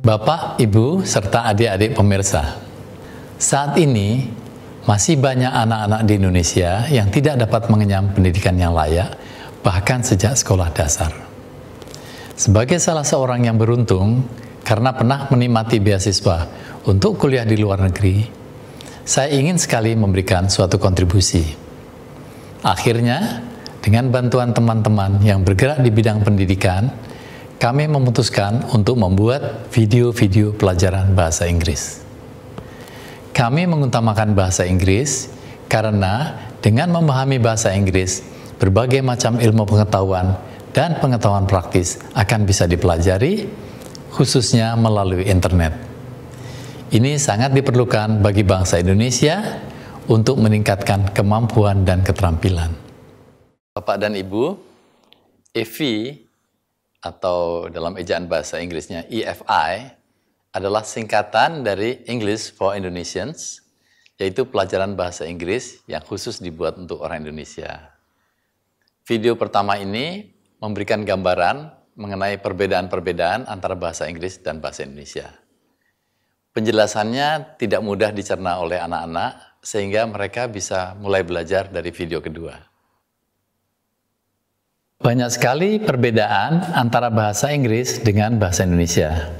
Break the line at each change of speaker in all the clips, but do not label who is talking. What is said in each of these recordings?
Bapak, Ibu, serta adik-adik pemirsa, saat ini masih banyak anak-anak di Indonesia yang tidak dapat mengenyam pendidikan yang layak, bahkan sejak sekolah dasar. Sebagai salah seorang yang beruntung, karena pernah menikmati beasiswa untuk kuliah di luar negeri, saya ingin sekali memberikan suatu kontribusi. Akhirnya, dengan bantuan teman-teman yang bergerak di bidang pendidikan, kami memutuskan untuk membuat video-video pelajaran bahasa Inggris. Kami mengutamakan bahasa Inggris karena dengan memahami bahasa Inggris, berbagai macam ilmu pengetahuan dan pengetahuan praktis akan bisa dipelajari, khususnya melalui internet. Ini sangat diperlukan bagi bangsa Indonesia untuk meningkatkan kemampuan dan keterampilan. Bapak dan Ibu, EFI atau dalam ejaan bahasa Inggrisnya EFI adalah singkatan dari English for Indonesians, yaitu pelajaran bahasa Inggris yang khusus dibuat untuk orang Indonesia. Video pertama ini memberikan gambaran mengenai perbedaan-perbedaan antara bahasa Inggris dan bahasa Indonesia. Penjelasannya tidak mudah dicerna oleh anak-anak, sehingga mereka bisa mulai belajar dari video kedua. Banyak sekali perbedaan antara bahasa Inggris dengan bahasa Indonesia.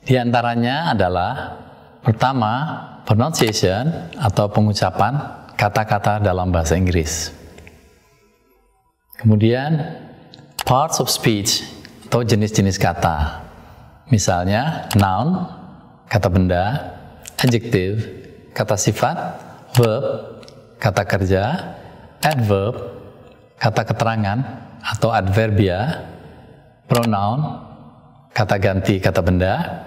Di antaranya adalah, pertama, pronunciation atau pengucapan kata-kata dalam bahasa Inggris. Kemudian, parts of speech atau jenis-jenis kata. Misalnya, noun, kata benda, adjective, kata sifat, verb, kata kerja, adverb, kata keterangan atau adverbia, pronoun, kata ganti kata benda,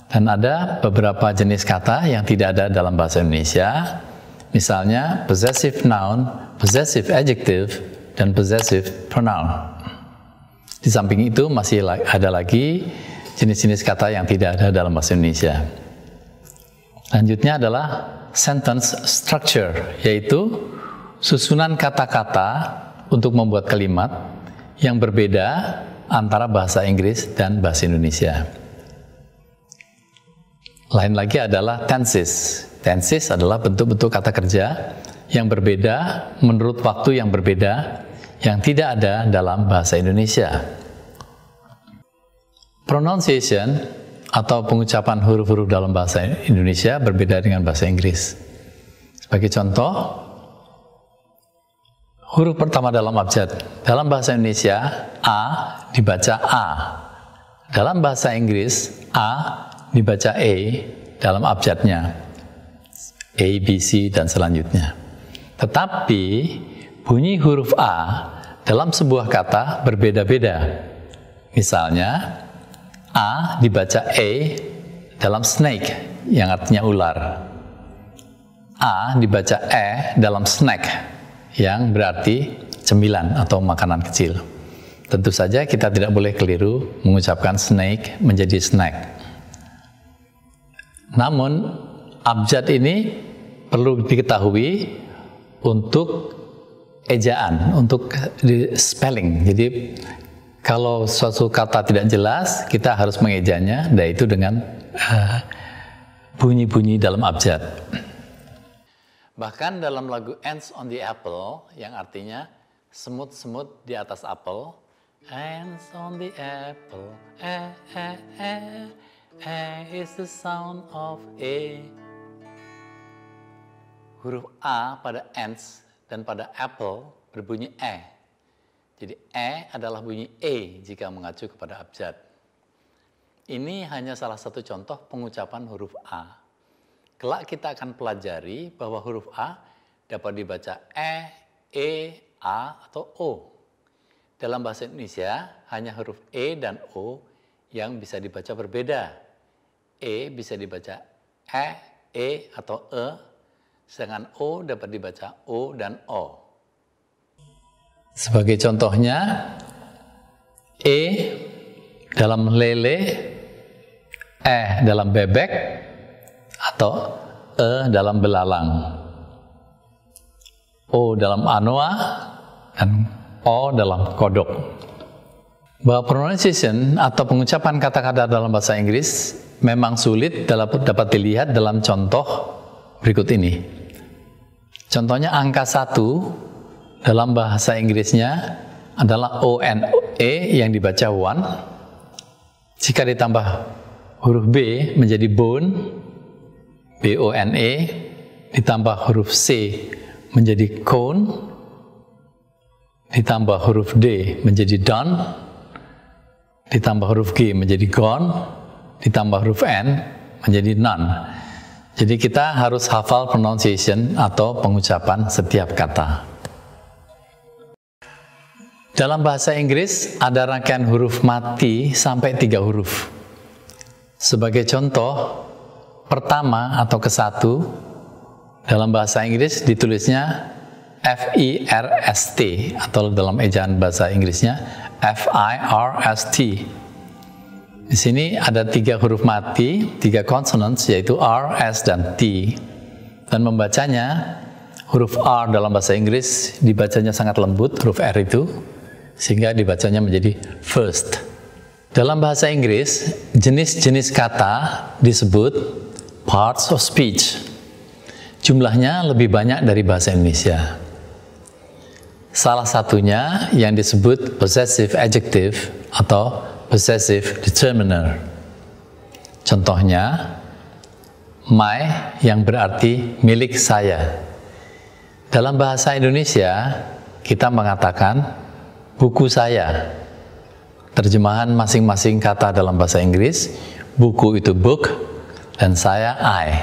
dan ada beberapa jenis kata yang tidak ada dalam bahasa Indonesia, misalnya possessive noun, possessive adjective, dan possessive pronoun. Di samping itu masih ada lagi jenis-jenis kata yang tidak ada dalam bahasa Indonesia. Selanjutnya adalah sentence structure, yaitu susunan kata-kata untuk membuat kalimat yang berbeda antara bahasa Inggris dan bahasa Indonesia. Lain lagi adalah tenses. Tenses adalah bentuk-bentuk kata kerja yang berbeda menurut waktu yang berbeda yang tidak ada dalam bahasa Indonesia. Pronunciation atau pengucapan huruf-huruf dalam bahasa Indonesia berbeda dengan bahasa Inggris. Sebagai contoh, huruf pertama dalam abjad. Dalam bahasa Indonesia, A dibaca A. Dalam bahasa Inggris, A dibaca E dalam abjadnya. A, B, C, dan selanjutnya. Tetapi, bunyi huruf A dalam sebuah kata berbeda-beda. Misalnya, A dibaca E dalam snake, yang artinya ular. A dibaca E dalam snack, yang berarti cemilan atau makanan kecil. Tentu saja kita tidak boleh keliru mengucapkan snake menjadi snack. Namun, abjad ini perlu diketahui untuk ejaan, untuk spelling. Jadi, kalau suatu kata tidak jelas, kita harus mengejanya, yaitu dengan bunyi-bunyi dalam abjad. Bahkan dalam lagu Ants on the Apple, yang artinya semut-semut di atas apel, Ants on the apple, is the sound of A. Huruf A pada ants dan pada apple berbunyi E. Jadi E adalah bunyi E jika mengacu kepada abjad. Ini hanya salah satu contoh pengucapan huruf A. Kelak kita akan pelajari bahwa huruf A dapat dibaca E, A, atau O. Dalam bahasa Indonesia, hanya huruf E dan O yang bisa dibaca berbeda. E bisa dibaca E, atau E, sedangkan O dapat dibaca O dan O. Sebagai contohnya, E dalam lele, E dalam bebek atau E dalam belalang, O dalam anoa, dan O dalam kodok. Bahwa pronunciation atau pengucapan kata-kata dalam bahasa Inggris memang sulit dapat dilihat dalam contoh berikut ini. Contohnya angka 1 dalam bahasa Inggrisnya adalah O-N-E yang dibaca one. Jika ditambah huruf B menjadi bone, B-O-N-E, ditambah huruf C menjadi cone, ditambah huruf D menjadi done, ditambah huruf G menjadi gone, ditambah huruf N menjadi none. Jadi kita harus hafal pronunciation atau pengucapan setiap kata. Dalam bahasa Inggris ada rangkaian huruf mati sampai 3 huruf. Sebagai contoh, pertama atau ke-1 dalam bahasa Inggris ditulisnya F-I-R-S-T atau dalam ejaan bahasa Inggrisnya F-I-R-S-T. Di sini ada 3 huruf mati, 3 consonants yaitu R, S, dan T. Dan membacanya, huruf R dalam bahasa Inggris dibacanya sangat lembut, huruf R itu, sehingga dibacanya menjadi first. Dalam bahasa Inggris, jenis-jenis kata disebut parts of speech. Jumlahnya lebih banyak dari bahasa Indonesia. Salah satunya yang disebut possessive adjective atau possessive determiner. Contohnya, my yang berarti milik saya. Dalam bahasa Indonesia, kita mengatakan buku saya. Terjemahan masing-masing kata dalam bahasa Inggris, buku itu book, dan saya I.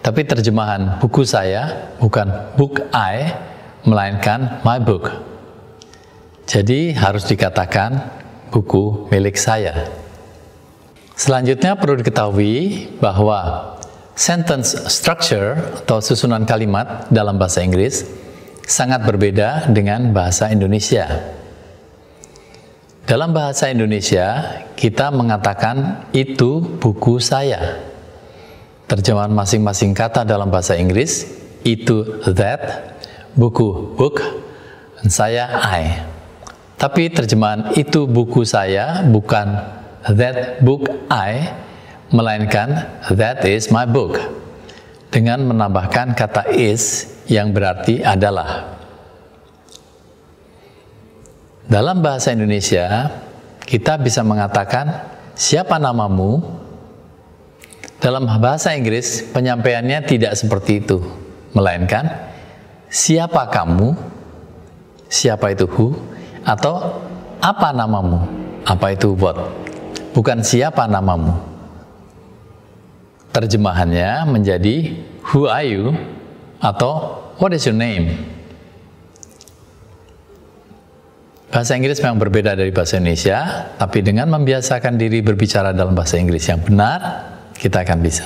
Tapi terjemahan buku saya bukan book I, melainkan my book. Jadi harus dikatakan buku milik saya. Selanjutnya perlu diketahui bahwa sentence structure atau susunan kalimat dalam bahasa Inggris sangat berbeda dengan bahasa Indonesia. Dalam bahasa Indonesia, kita mengatakan itu buku saya. Terjemahan masing-masing kata dalam bahasa Inggris, itu that, buku book, dan saya I. Tapi terjemahan itu buku saya bukan that book I, melainkan that is my book, dengan menambahkan kata is yang berarti adalah. Dalam bahasa Indonesia, kita bisa mengatakan siapa namamu. Dalam bahasa Inggris, penyampaiannya tidak seperti itu, melainkan siapa kamu, siapa itu who, atau apa namamu, apa itu what, bukan siapa namamu. Terjemahannya menjadi who are you atau what is your name. Bahasa Inggris memang berbeda dari bahasa Indonesia, tapi dengan membiasakan diri berbicara dalam bahasa Inggris yang benar, kita akan bisa.